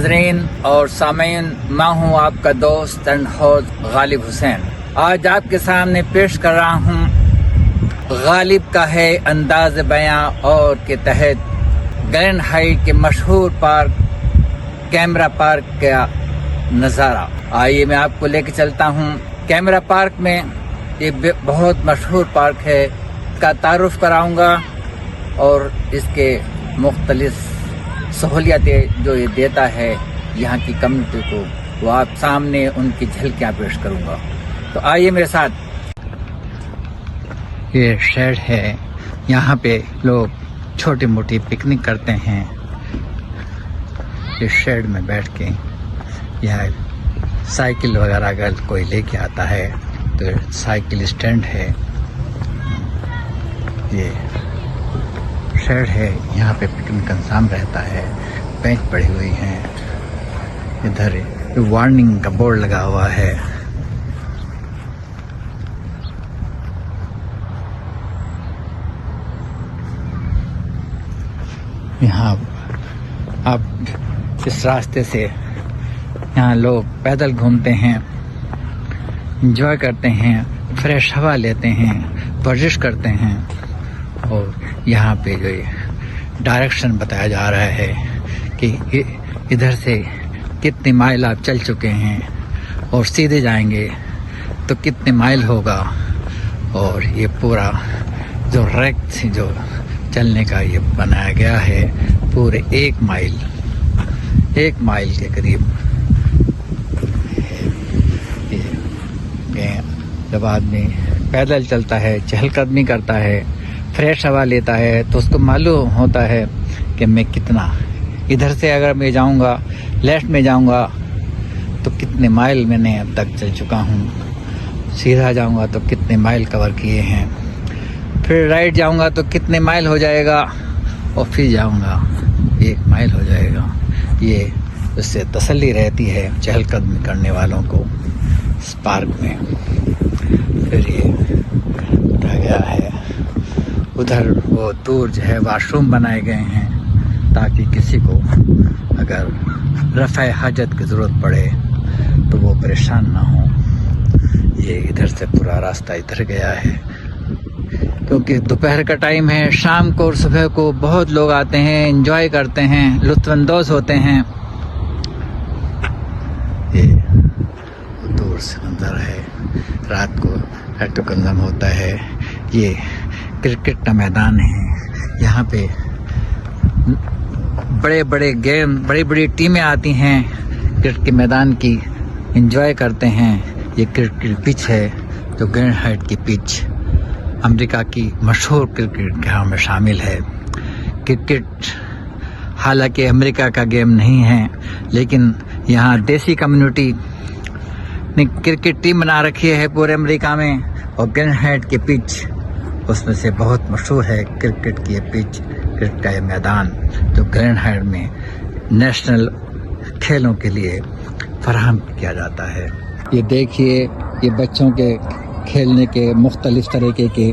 ناظرین اور سامعین، میں ہوں آپ کا دوست اینڈ ہوسٹ غالب حسین۔ آج آپ کے سامنے پیش کر رہا ہوں غالب کا ہے انداز بیاں اور کے تحت گلین ہائٹ کے مشہور پارک کیمرا پارک کا نظارہ۔ آئیے میں آپ کو لے کے چلتا ہوں کیمرا پارک میں۔ یہ بہت مشہور پارک ہے، اس کا تعارف کراؤں گا اور اس کے مختلف سہولیتیں جو یہ دیتا ہے یہاں کی کمیونٹی کو، وہ آپ سامنے ان کی جھلکیاں پیش کروں گا۔ تو آئیے میرے ساتھ۔ یہ شیڈ ہے، یہاں پہ لوگ چھوٹی موٹی پکنک کرتے ہیں۔ اس شیڈ میں بیٹھ کے یہاں سائیکل وغیرہ اگر کوئی لے کے آتا ہے تو سائیکل اسٹینڈ ہے۔ یہ شیڈ ہے، یہاں پہ پکنک کا انتظام رہتا ہے، بینچ پڑی ہوئی ہیں۔ ادھر وارننگ کا بورڈ لگا ہوا ہے۔ یہاں اب اس راستے سے یہاں لوگ پیدل گھومتے ہیں، انجوائے کرتے ہیں، فریش ہوا لیتے ہیں، ورزش کرتے ہیں۔ اور یہاں پہ جو ڈائریکشن بتایا جا رہا ہے کہ ادھر سے کتنے مائل آپ چل چکے ہیں اور سیدھے جائیں گے تو کتنے مائل ہوگا۔ اور یہ پورا جو ریکٹ سے جو چلنے کا یہ بنایا گیا ہے، پورے ایک مائل کے قریب۔ جب آدمی پیدل چلتا ہے، چہل قدمی کرتا ہے، فریش ہوا لیتا ہے، تو اس کو معلوم ہوتا ہے کہ میں کتنا ادھر سے اگر میں جاؤں گا، لیفٹ میں جاؤں گا تو کتنے مائل میں نے اب تک چل چکا ہوں، سیدھا جاؤں گا تو کتنے مائل کور کیے ہیں، پھر رائٹ جاؤں گا تو کتنے مائل ہو جائے گا، اور پھر جاؤں گا 1 مائل ہو جائے گا۔ یہ اس سے تسلی رہتی ہے چہل قدمی کرنے والوں کو اس پارک میں۔ پھر یہ رہ گیا ہے ادھر، وہ دور جو ہے واش روم بنائے گئے ہیں تاکہ کسی کو اگر رفع حاجت کی ضرورت پڑے تو وہ پریشان نہ ہو۔ یہ ادھر سے پورا راستہ ادھر گیا ہے، کیونکہ دوپہر کا ٹائم ہے، شام کو اور صبح کو بہت لوگ آتے ہیں، انجوائے کرتے ہیں، لطف اندوز ہوتے ہیں۔ یہ دور سے منظر ہے، رات کو ایٹو کنزم ہوتا ہے۔ یہ کرکٹ کا میدان ہے، یہاں پہ بڑے بڑے گیم، بڑی بڑی ٹیمیں آتی ہیں، کرکٹ کے میدان کی انجوائے کرتے ہیں۔ یہ کرکٹ پچ ہے جو گلین ہائٹ کی پچ امریکہ کی مشہور کرکٹ گراؤنڈ میں شامل ہے۔ کرکٹ حالانکہ امریکہ کا گیم نہیں ہے، لیکن یہاں دیسی کمیونٹی نے کرکٹ ٹیم بنا رکھی ہے پورے امریکہ میں، اور گلین ہائٹ کی پچ اس میں سے بہت مشہور ہے۔ کرکٹ کی یہ پچ، کرکٹ کا یہ میدان جو گلین ہائٹ میں نیشنل کھیلوں کے لیے فراہم کیا جاتا ہے۔ یہ دیکھیے، یہ بچوں کے کھیلنے کے مختلف طریقے کے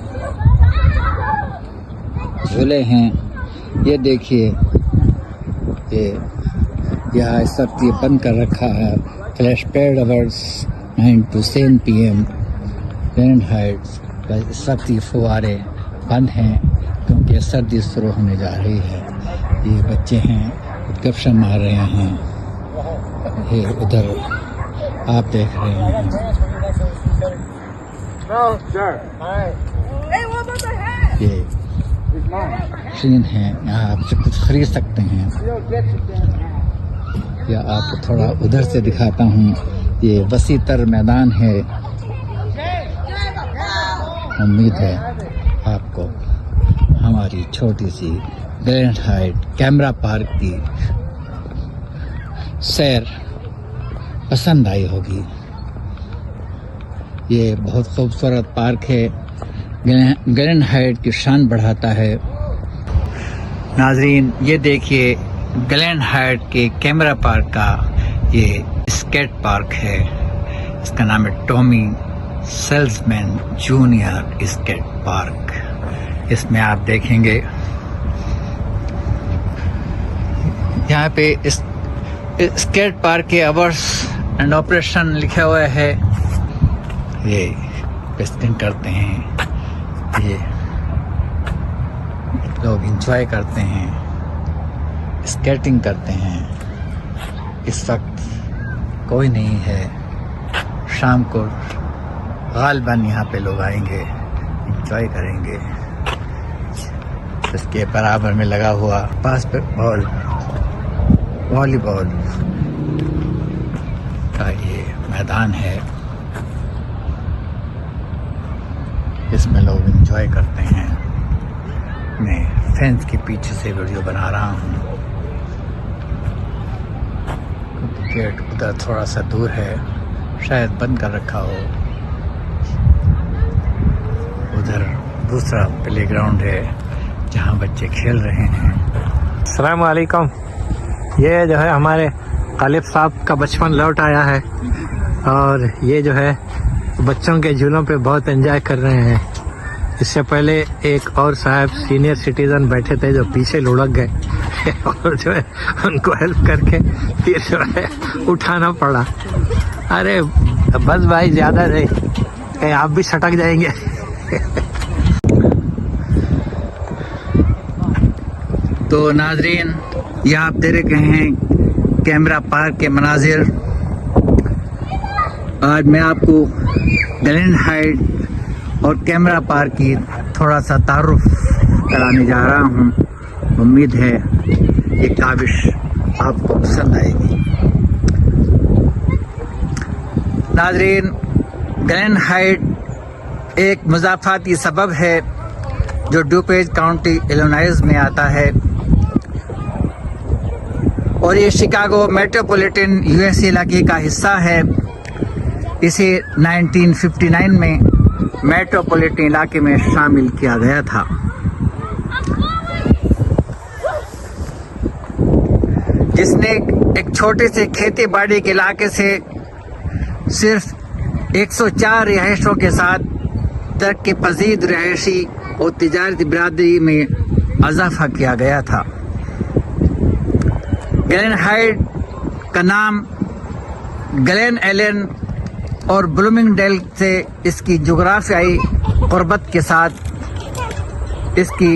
جھولے ہیں۔ یہ دیکھیے، یہاں سب یہ بند کر رکھا ہے۔ Flash pad hours 9 to 7 PM Glen Heights, سب یہ فوارے بند ہیں کیونکہ سردی شروع ہونے جا رہی ہے۔ یہ بچے ہیں، گپ شپ مار رہے ہیں۔ یہ ادھر آپ دیکھ رہے ہیں، یہ سین ہے، یہاں آپ سے کچھ خرید سکتے ہیں، یا آپ کو تھوڑا ادھر سے دکھاتا ہوں۔ یہ وسیع تر میدان ہے۔ امید ہے آپ کو ہماری چھوٹی سی گلین ہائٹ کیمرا پارک کی سیر پسند آئی ہوگی۔ یہ بہت خوبصورت پارک ہے، گلین ہائٹ کی شان بڑھاتا ہے۔ ناظرین، یہ دیکھیے گلین ہائٹ کے کیمرا پارک کا یہ اسکیٹ پارک ہے۔ اس کا نام ہے Tommy Salesman junior skate park. اس میں آپ دیکھیں گے یہاں پہ اس स्केट पार्क के आवर्स एंड ऑपरेशन लिखा हुआ है। ये पेस्टिंग करते हैं, ये लोग एंजॉय करते हैं, स्केटिंग करते हैं। इस वक्त कोई नहीं है, शाम को गालिबन यहाँ पे लोग आएंगे, एंजॉय करेंगे। इसके बराबर में लगा हुआ बास्केटबॉल, वॉलीबॉल का ये मैदान है, इसमें लोग एंजॉय करते हैं। मैं फेंस के पीछे से वीडियो बना रहा हूँ, गेट उधर थोड़ा सा दूर है, शायद बंद कर रखा हो। उधर दूसरा प्लेग्राउंड है जहाँ बच्चे खेल रहे हैं। अस्सलाम वालेकुम। ये जो है हमारे गालिब साहब का बचपन लौट आया है और ये जो है बच्चों के झूलों पे बहुत एंजॉय कर रहे हैं। इससे पहले एक और साहब सीनियर सिटीजन बैठे थे जो पीछे लुढ़क गए और जो है उनको हेल्प करके फिर जो है उठाना पड़ा। अरे बस भाई, ज़्यादा नहीं, कहीं आप भी सटक जाएंगे। तो नाजरीन, यह आप दे रहे हैं कैमरा पार्क के मनाजिर। आज मैं आपको ग्लेन हाइट और कैमरा पार्क की थोड़ा सा तारुफ कराने जा रहा हूँ। उम्मीद है ये काविश आपको पसंद आएगी। नाजरीन, ग्लेन हाइट एक मुज़ाफ़ाती सबब है जो डुपेज काउंटी इलिनॉइस में आता है और ये शिकागो मेट्रोपॉलिटन यूएसए इलाके का हिस्सा है। इसे 1959 में मेट्रोपॉलिटन इलाके में शामिल किया गया था। जिसने एक छोटे से खेती बाड़ी के इलाके से सिर्फ 104 रिहायशों के साथ तरक्की पजीद रिहायशी और तिजारती बिरादरी में इजाफा किया गया था। ग्लेन हाइट का नाम ग्लेन एलन और ब्लूमिंगडेल से इसकी जोग्राफियाई क़ुर्बत के साथ इसकी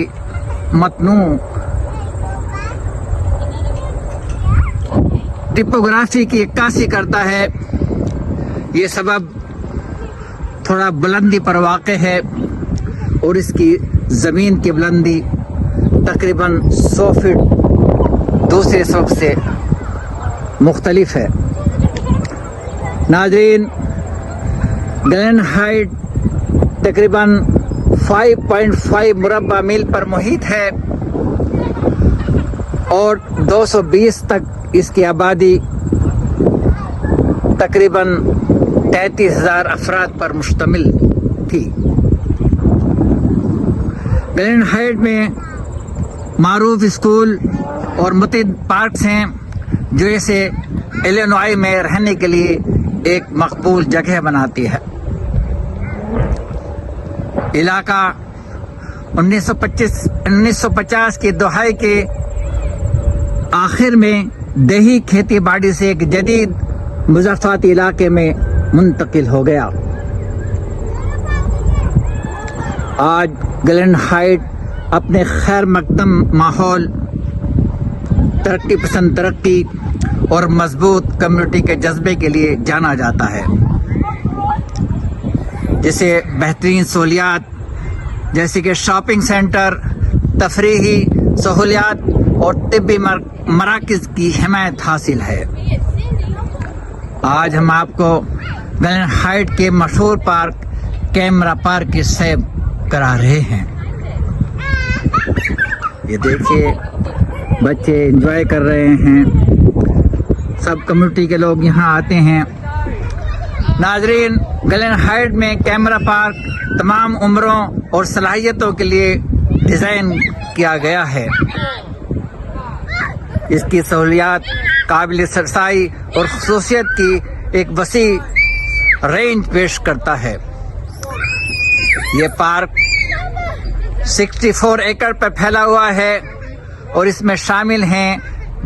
मतनू टिपोग्राफी की इक्कासी करता है। ये सबब थोड़ा बुलंदी पर वाक़े है और इसकी ज़मीन की बुलंदी तकरीबन 100 फीट दूसरे सबब से मुख्तलिफ है। नाज़रीन, ग्लेन हाइट तकरीबन 5.5 मुरब्बा मील पर मुहित है और 220 तक इसकी आबादी तकरीबन 33,000 अफराद पर मुश्तमिल थी। ग्लेन हाइट में मारूफ स्कूल और मुतअद्दिद पार्क्स हैं जो इसे इलिनॉय में रहने के लिए एक मकबूल जगह बनाती है। इलाका 1950 की दहाई के आखिर में देही खेती बाड़ी से एक जदीद मुज़ाफ़ाती इलाके में मुंतकिल हो गया। आज ग्लेन हाइट अपने खैर मकदम माहौल, तरक्की पसंद तरक्की और मजबूत कम्युनिटी के जज्बे के लिए जाना जाता है, जिसे बेहतरीन सहूलियात जैसे कि शॉपिंग सेंटर, तफरीही सहूलियात और तिब्बी मराकज़ की हिमायत हासिल है। आज हम आपको ग्लेन हाइट के मशहूर पार्क कैमरा पार्क की सैर करा रहे हैं। ये देखिए, बच्चे एंजॉय कर रहे हैं, सब कम्युनिटी के लोग यहाँ आते हैं। नाजरीन, ग्लेन हाइट में कैमरा पार्क तमाम उम्रों और सलाहियतों के लिए डिज़ाइन किया गया है। इसकी सहूलियात काबिल सरसाई और खसूसियत की एक वसी रेंज पेश करता है। ये पार्क 64 एकड़ पर फैला हुआ है और इसमें शामिल हैं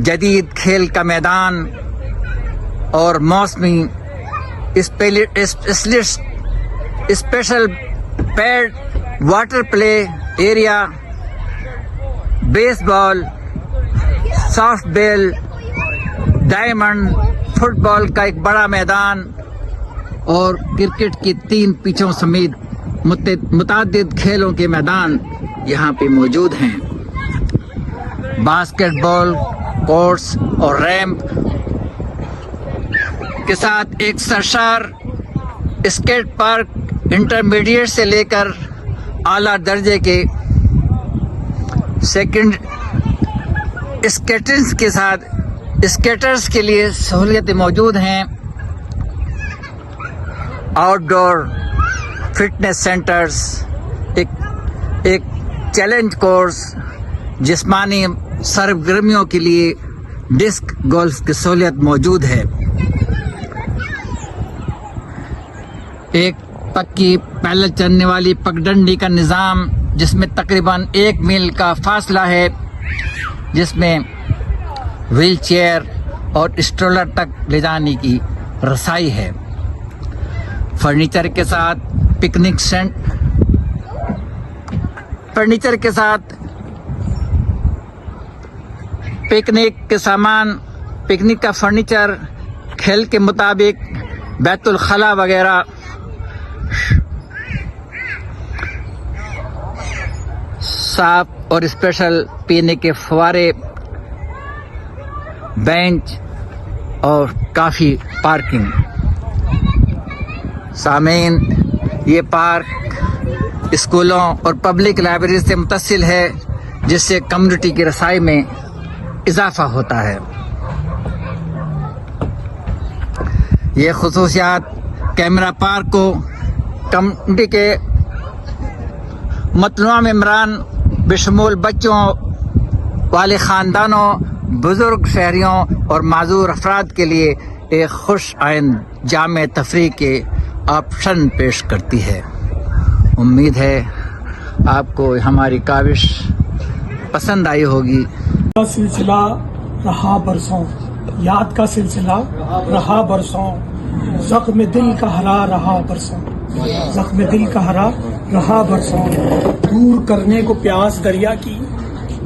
जदीद खेल का मैदान, اور موسمی اسپیشل پیڈ واٹر پلے ایریا، بیس بال، سافٹ بیل، ڈائمنڈ، فٹ بال کا ایک بڑا میدان اور کرکٹ کی 3 پچوں سمیت متعدد کھیلوں کے میدان یہاں پہ موجود ہیں۔ باسکٹ بال کورٹس اور ریمپ کے ساتھ ایک سرشار اسکیٹ پارک انٹرمیڈیٹ سے لے کر اعلیٰ درجے کے سیکنڈ اسکیٹرز کے ساتھ اسکیٹرز کے لیے سہولیتیں موجود ہیں۔ آؤٹ ڈور فٹنس سینٹرز، ایک چیلنج کورس، جسمانی سرگرمیوں کے لیے ڈسک گولف کی سہولیت موجود ہے۔ ایک پکی پیدل چلنے والی پگڈنڈی کا نظام جس میں تقریباً 1 میل کا فاصلہ ہے، جس میں ویل چیئر اور اسٹرولر تک لے جانے کی رسائی ہے۔ فرنیچر کے ساتھ پکنک کے سامان، پکنک کا فرنیچر، کھیل کے مطابق بیت الخلا وغیرہ، صاف اور اسپیشل پینے کے فوارے، بینچ اور کافی پارکنگ۔ سامعین، یہ پارک اسکولوں اور پبلک لائبریری سے متصل ہے، جس سے کمیونٹی کی رسائی میں اضافہ ہوتا ہے۔ یہ خصوصیات کیمرہ پارک کو کمیونٹی کے متنوع ممبران بشمول بچوں والے خاندانوں، بزرگ شہریوں اور معذور افراد کے لیے ایک خوش آئند جامع تفریح کے آپشن پیش کرتی ہے۔ امید ہے آپ کو ہماری کاوش پسند آئی ہوگی۔ سلسلہ رہا برسوں، یاد کا سلسلہ رہا برسوں، زخم دل کا ہرا رہا برسوں، زخم دل کا ہرا رہا برسوں، دور کرنے کو پیاس دریا کی،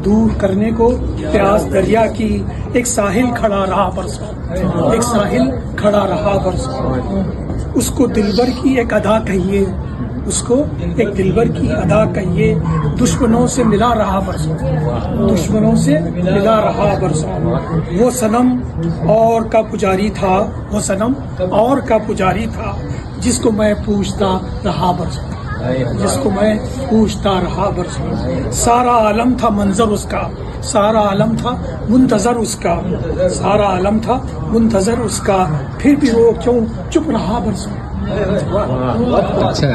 دور کرنے کو پیاس دریا کی، ایک ساحل کھڑا رہا برسوں، ایک ساحل کھڑا رہا برسوں، اس کو دلبر کی ایک ادا کہیے، اس کو ایک دلبر کی ادا کہیے، دشمنوں سے ملا رہا برسوں، دشمنوں سے ملا رہا برسوں، وہ صنم اور کا پجاری تھا، وہ صنم اور کا پجاری تھا، جس کو میں پوچھتا رہا برسوں، جس کو میں پوچھتا رہا برسوں، سارا عالم تھا منظر اس کا، سارا عالم تھا منتظر اس کا، سارا عالم تھا منتظر اس کا، پھر بھی وہ کیوں چپ رہا برسوں۔ اچھا،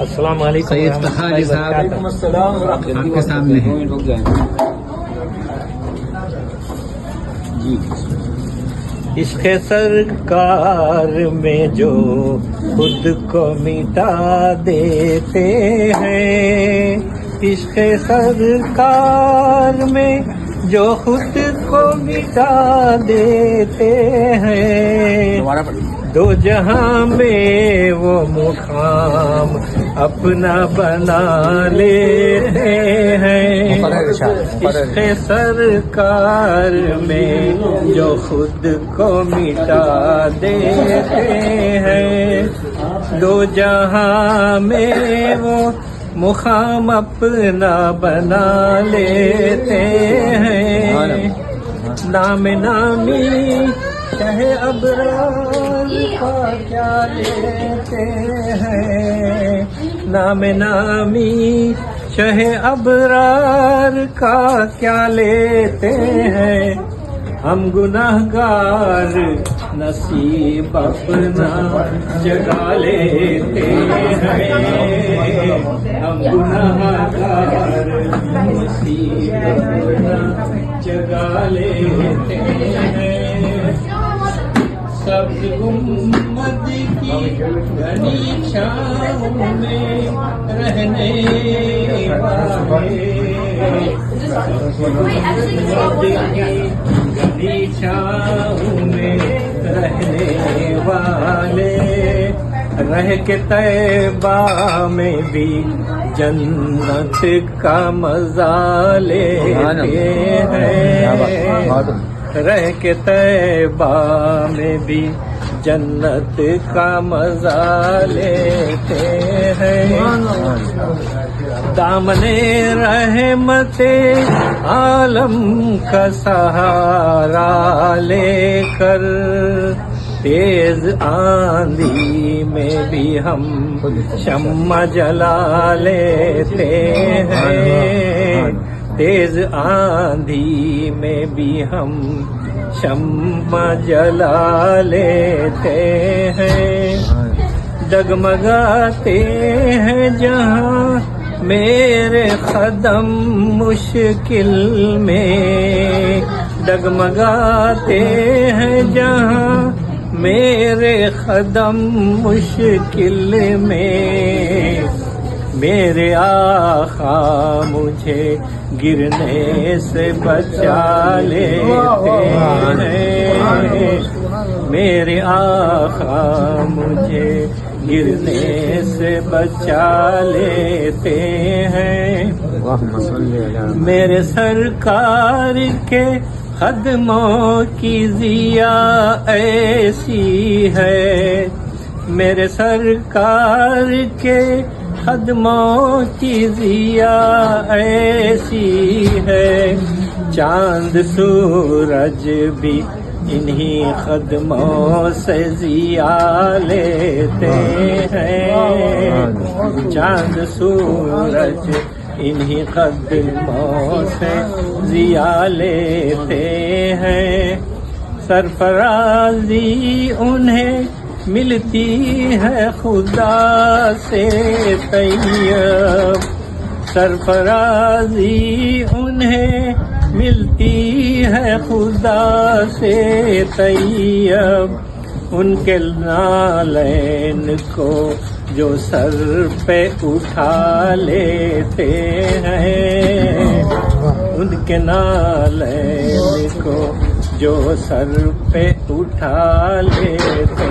السلام علیکم سید افتخار صاحب آپ کے سامنے ہیں۔ عشق سرکار میں جو خود کو مٹا دیتے ہیں، عشق سرکار میں جو خود کو مٹا دیتے ہیں، دو جہاں میں وہ مقام اپنا بنا لیتے ہیں، عشق سرکار میں جو خود کو مٹا دیتے ہیں، دو جہاں میں وہ مقام اپنا بنا لیتے ہیں، نام نامی شہ ابرار کا کیا لیتے ہیں، نام نامی شہ ابرار کا کیا لیتے ہیں، ہم گناہگار نصیب اپنا جگا لیتے ہیں، ہم گناہگار نصیب اپنا جگا لیتے ہیں، سبز گنبد کی گھنی چھاؤں میں رہنے والے، سبز گنبد کی گھنی چھاؤں میں رہ کے طیبہ میں بھی جنت کا مزہ لیتے ہیں، رہ کے طیبہ میں بھی جنت کا مزہ لیتے ہیں، دامن رحمت عالم کا سہارا لے کر، تیز آندھی میں بھی ہم شمع جلا لیتے ہیں، تیز آندھی میں بھی ہم شمع جلا لیتے ہیں، ڈگمگاتے ہیں جہاں میرے قدم مشکل میں، ڈگمگاتے ہیں جہاں میرے قدم مشکل میں، میرے آقا مجھے گرنے سے بچا لیتے ہیں، میرے آقا مجھے گرنے سے بچا لیتے ہیں، میرے سرکار کے قدموں کی ضیا ایسی ہے، میرے سرکار کے قدموں کی ضیا ایسی ہے، چاند سورج بھی انہی قدموں سے ضیا لیتے ہیں، چاند سورج انہی قدموں سے ضیا لیتے ہیں، سرفرازی انہیں ملتی ہے خدا سے طیب، سرفرازی انہیں ملتی ہے خدا سے طیب، ان کے نالین کو جو سر پہ اٹھا لیتے ہیں، ان کے نالین کو جو سر پہ اٹھا لیتے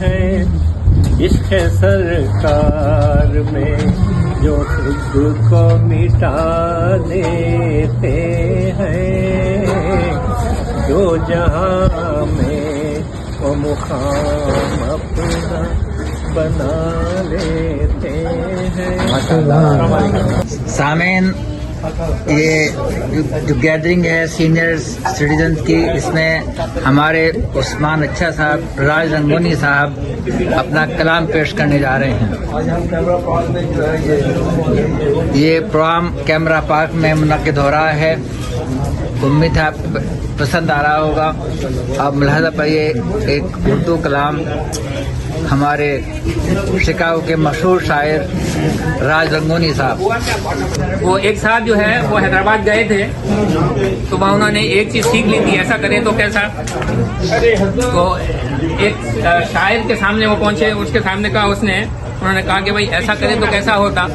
ہیں، عشق سرکار میں جو خود کو مٹا دیتے ہیں، جو جہاں میں وہ مقام اپنا بنا لیتے ہیں۔ سامعین، یہ جو گیدرنگ ہے سینئر سٹیزنز کی، اس میں ہمارے عثمان اچھا صاحب، راج رنگونی صاحب اپنا کلام پیش کرنے جا رہے ہیں۔ یہ پروگرام کیمرہ پارک میں منعقد ہو رہا ہے، امید ہے آپ پسند آ رہا ہوگا۔ آپ ملاحظہ پائیے، ایک اردو کلام ہمارے شکاگو کے مشہور شاعر راج رنگونی صاحب۔ وہ ایک صاحب جو ہے وہ حیدرآباد گئے تھے، تو وہاں انہوں نے ایک چیز سیکھ لی تھی، ایسا کرے تو کیسا۔ تو ایک شاعر کے سامنے وہ پہنچے، اس کے سامنے کہا، انہوں نے کہا کہ بھائی ایسا کرے تو کیسا ہوتا،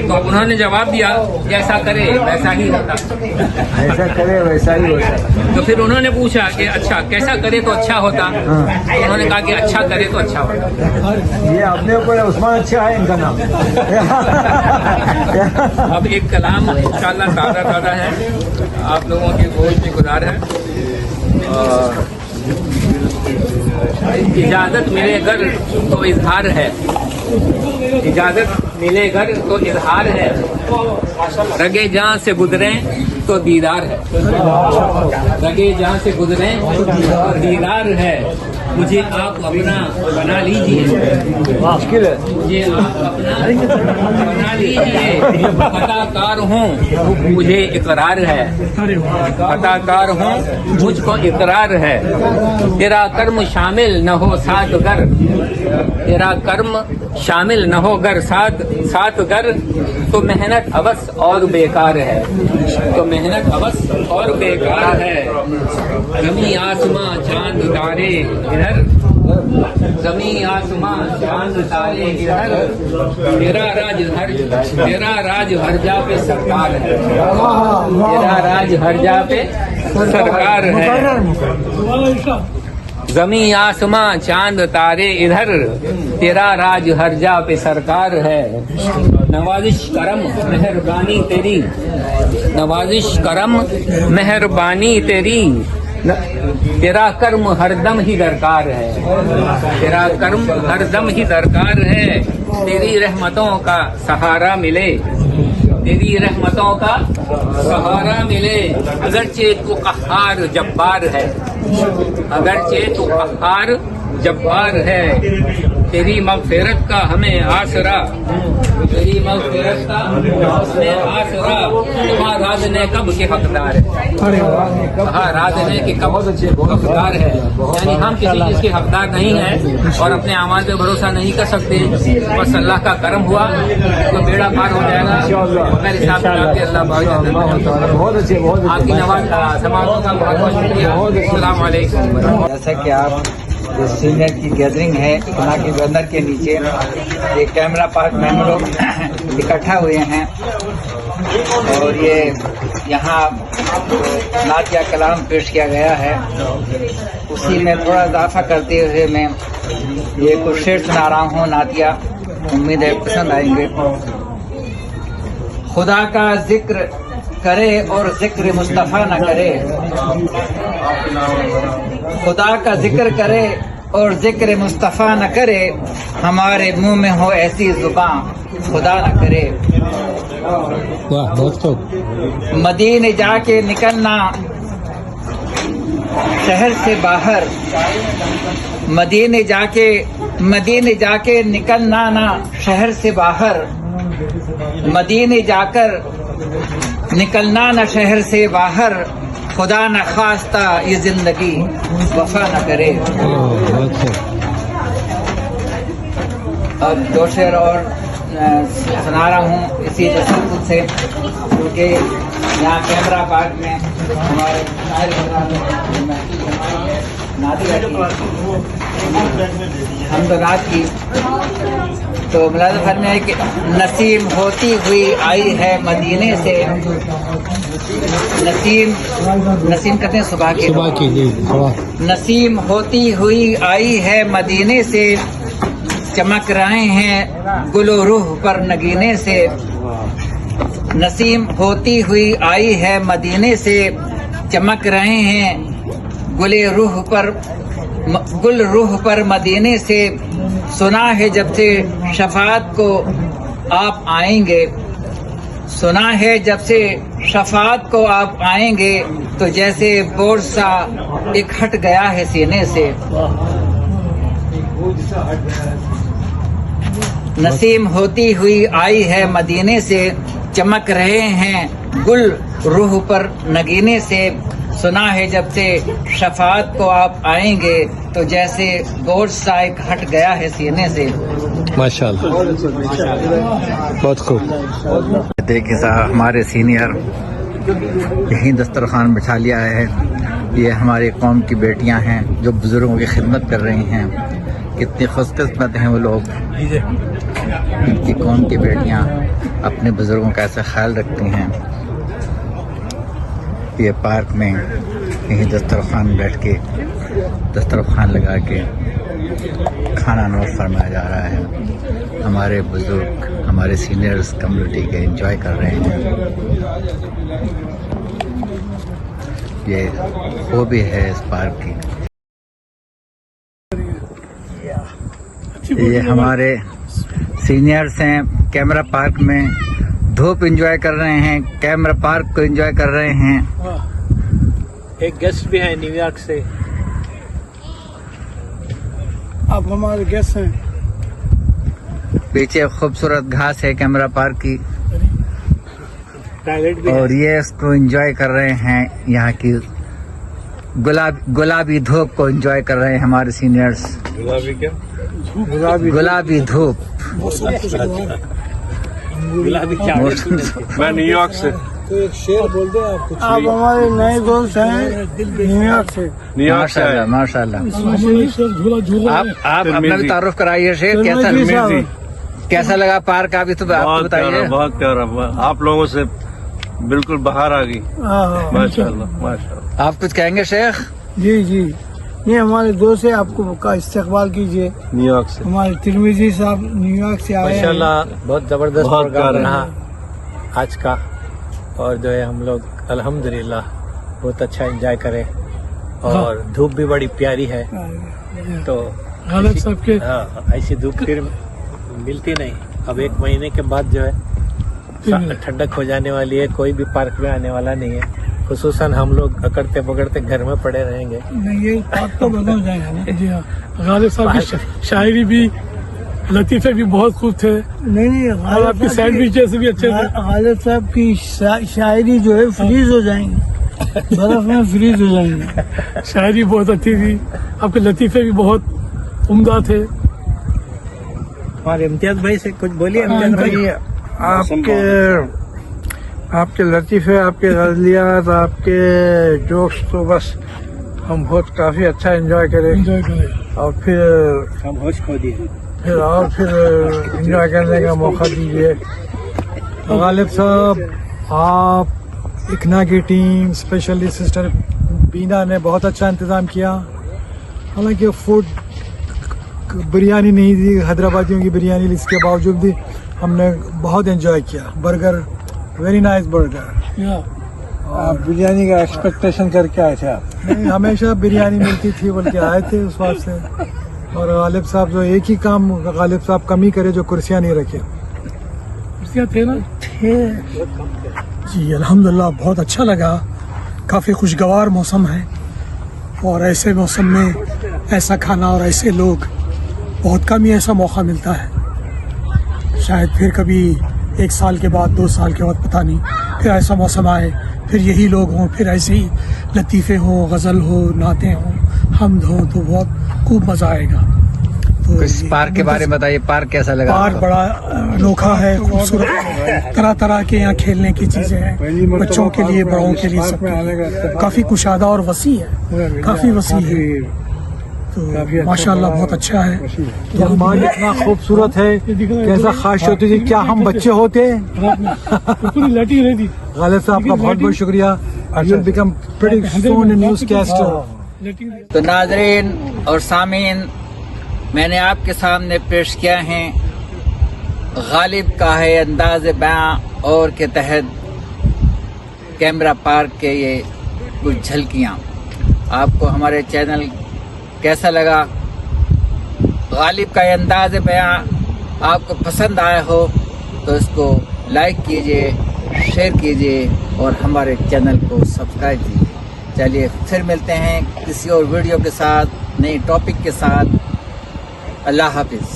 تو انہوں نے جواب دیا جیسا کرے ویسا ہی ہوتا، ایسا کرے ویسا ہی ہوتا۔ تو پھر انہوں نے پوچھا کہ اچھا کیسا کرے تو اچھا ہوتا، تو انہوں نے کہا کہ اچھا کرے تو اچھا ہوتا۔ یہ اپنے اوپر عثمان اچھا ہے ان کا نام۔ اب ایک کلام انشاءاللہ تازہ ہے، آپ لوگوں کی گوش میں گزار ہے۔ اجازت ملے گر تو اظہار ہے، اجازت ملے گر تو اظہار ہے، رگے جاں سے گزریں تو دیدار ہے، رگے جاں سے گزریں تو دیدار ہے، مجھے آپ اپنا بنا لیجیے، مشکل ہے، مجھے آپ اپنا بنا لیجیے، خطا کار ہوں مجھے اقرار ہے، خطا کار ہوں مجھ کو اقرار ہے، تیرا کرم شامل نہ ہو ساتھ گر، تیرا کرم شامل نہ ہو گر ساتھ گر، تو محنت اوس اور بیکار ہے، تو محنت اوس اور بیکار ہے، زمین آسماں چاند تارے ادھر، زمین آسماں چاند تارے ادھر، تیرا راج ہر جا پہ سرکار ہے، تیرا راج ہر جا پہ سرکار ہے۔ जमी आसमां चांद तारे इधर, तेरा राज हर जा पे सरकार है। नवाजिश करम मेहरबानी तेरी, नवाजिश करम मेहरबानी तेरी, तेरा कर्म हरदम ही दरकार है, तेरा कर्म हरदम ही दरकार है। तेरी रहमतों का सहारा मिले, तेरी रहमतों का सहारा मिले। अगरचे तू कहार जब्बार है, अगरचे तू कहार जब्बार है, तेरी मगफिरत का हमें आसरा, तेरी मगफिरत का हमें आसरा। कहाँ राधने कब के हकदार है, कहाँ राधने के कब हकदार है। यानी हम किसी चीज के हकदार नहीं है और अपने आमाल पे भरोसा नहीं कर सकते। बस अल्लाह का करम हुआ तो बेड़ा पार हो जाएगा। बगैर हिसाब किताब के अल्लाह बहुत अच्छे, आपकी नवाज समाजों का बहुत बहुत शुक्रिया। अस्सलाम वालेकुम। जैसा कि आप जो सीनियर की गैदरिंग है इतना के बैनर के नीचे ये कैमरा पार्क में हम लोग इकट्ठा हुए हैं और ये यहाँ नात या कलाम पेश किया गया है, उसी में थोड़ा इजाफा करते हुए मैं ये कुछ शेर सुना रहा हूँ नातिया, उम्मीद है पसंद आएंगे। खुदा का जिक्र करे और जिक्र मुस्तफ़ा न करे, खुदा का जिक्र करे और जिक्र मुस्तफ़ा न करे, हमारे मुंह में हो ऐसी जुबान खुदा न करे। वाह, बहुत खूब। मदीने जाके निकलना शहर से बाहर, मदीने जाके निकलना ना शहर से बाहर, मदीने जाकर निकलना न शहर से बाहर, खुदा न खास्ता ये जिंदगी वफा न करे। बहुत खूब। अब दो शेर और सुना रहा हूँ इसी तसल्लुत से, क्योंकि यहाँ कैमरा पार्क में हमारे नादिया की हमदनात की तो मुलाज़ा फरमाया है कि नसीम होती हुई आई है मदीने से, नसीम कहते हैं सुबह की जी, नसीम होती हुई आई है मदीने से, चमक रहे हैं गुलो रूह पर नगीने से। नसीम होती हुई आई है मदीने से, चमक रहे हैं गुल रूह पर मदीने से। सुना है जब से शफाअत को आप आएंगे, सुना है जब से शफाअत को आप आएंगे, तो जैसे बोझ सा एक हट गया है सीने से। नसीम होती हुई आई है मदीने से, चमक रहे हैं गुल रूह पर नगीने से। सुना है जब से शफाअत को आप आएंगे, तो जैसे बोझ सा एक हट गया है सीने से। माशाल्लाह, बहुत खूब। देखिए साहब, हमारे सीनियर यहीं दस्तरखान बिठा लिया है। ये हमारी कौम की बेटियां हैं जो बुजुर्गों की खिदमत कर रही हैं। कितनी खुशकिस्मत हैं वो लोग, इनकी कौम की बेटियां अपने बुजुर्गों का ऐसा ख्याल रखती हैं। ये पार्क में यहीं दस्तरखान बैठ के दस्तरखान लगा के खाना नोट फरमाया जा रहा है। हमारे बुजुर्ग, हमारे सीनियर्स कम्युनिटी के एंजॉय कर रहे हैं। ये खूबी है इस पार्क की। ये हमारे सीनियर्स हैं, कैमरा पार्क में धूप एंजॉय कर रहे हैं, कैमरा पार्क को एंजॉय कर रहे हैं। एक गेस्ट भी है न्यूयॉर्क से। आप हमारे गेस्ट हैं। पीछे खूबसूरत घास है कैमरा पार्क की, टॉयलेट भी और ये इसको एंजॉय कर रहे हैं। यहाँ की गुलाबी धूप को एंजॉय कर रहे हैं हमारे सीनियर्स। गुलाबी क्या? गुलाबी धूप। गुलाबी क्या? मैं न्यूयॉर्क से। तो एक शेर बोल दे आप कुछ। आप हमारे नए दोस्त हैं न्यूयॉर्क से। न्यूयॉर्क से माशाल्लाह माशाल्लाह। झूला झूला आप अपना भी तारुफ कराइए शेर, कैसा लगा पार्क? आप तो आपको बताइए। बहुत प्यारा। आप लोगों से बिल्कुल बाहर आ गई। माशाल्लाह माशाल्लाह। आप कुछ कहेंगे शेख? जी जी, ये हमारे दोस्त है, आपको का इस्तकबाल कीजिए। न्यूयॉर्क से हमारे तिरमिजी साहब न्यूयॉर्क से आए हैं। माशाल्लाह बहुत जबरदस्त बहुत प्रोग्राम प्यारा रहा आज का, और जो है हम लोग अल्हम्दुलिल्लाह बहुत अच्छा एंजॉय करें, और धूप भी बड़ी प्यारी है। तो गालिब साहब के हाँ, ऐसी धूप फिर मिलती नहीं। अब एक महीने के बाद जो है ठंडक हो जाने वाली है, कोई भी पार्क में आने वाला नहीं है। खुसूसन हम लोग अकड़ते पकड़ते घर में पड़े रहेंगे। नहीं, ये बात तो बंद हो जाएगा ना। जी हाँ, गालिब साहब की शायरी भी, लतीफे भी बहुत खूब थे। नहीं, और आपकी सैंडविचेस भी अच्छे थे। गालिब साहब की शायरी जो है फ्रीज हो जाएंगी, बर्फ में फ्रीज हो जाएंगी। शायरी बहुत अच्छी थी, आपके लतीफे भी बहुत उम्दा थे। और इम्तियाज भाई से कुछ बोलिए। इम्तियाज भाई, आपके लतीफ़े, आपके गज़लियात, आपके जोक्स तो बस हम बहुत काफ़ी अच्छा एंजॉय करें, एंजॉय करें। और फिर हम होश खो दिए। एंजॉय करने का मौका दीजिए। गालिब साहब, आप, इकना की टीम, स्पेशली सिस्टर बीना ने बहुत अच्छा इंतज़ाम किया। हालांकि फूड बिरयानी नहीं थी, हैदराबादियों की बिरयानी, इसके बावजूद भी हमने बहुत एंजॉय किया। Burger, very nice burger. आप बिरयानी का एक्सपेक्टेशन करके आए थे? आप नहीं, हमेशा बिरयानी मिलती थी बोल के आए थे उस बात से। और गालिब साहब जो एक ही काम गालिब साहब कमी करे, जो कुर्सियाँ नहीं रखे। कुर्सियाँ थे ना? थे जी, अल्हम्दुलिल्लाह बहुत अच्छा लगा। काफ़ी खुशगवार मौसम है, और ऐसे मौसम में ऐसा खाना और ऐसे लोग बहुत कम ही ऐसा मौका मिलता है। शायद फिर कभी 1 साल के बाद, 2 साल के बाद, पता नहीं, फिर ऐसा मौसम आए, फिर यही लोग हों, फिर ऐसे ही लतीफ़े हों, गज़ल हो, नातें हों, हमद हो, तो बहुत खूब मज़ा आएगा। तो कुछ पार्क के बारे में बताइए, पार्क कैसा लगा? पार्क बड़ा अनोखा है, खूबसूरत है, तरह तरह के यहाँ खेलने की चीजें हैं, बच्चों के लिए, बड़ों के लिए, सब काफी कुशादा और वसी है, काफी वसी है। तो माशाल्लाह बहुत अच्छा है। रहमान इतना खूबसूरत है, कैसा ख्वाहिश होती थी क्या हम बच्चे होते। पूरी लटी रहती। गालिब साहब का बहुत बहुत शुक्रिया। You'll become pretty soon a newscaster. तो नाजरीन और सामीन, मैंने आपके सामने पेश किया है गालिब का है अंदाज़ बयां और के तहत कैमरा पार्क के ये कुछ झलकियाँ। आपको हमारे चैनल कैसा लगा? गालिब का ये अंदाज़ बयां आपको पसंद आया हो तो इसको लाइक कीजिए, शेयर कीजिए, और हमारे चैनल को सब्सक्राइब कीजिए। चलिए फिर मिलते हैं किसी और वीडियो के साथ, नई टॉपिक के साथ। अल्लाह हाफिज़।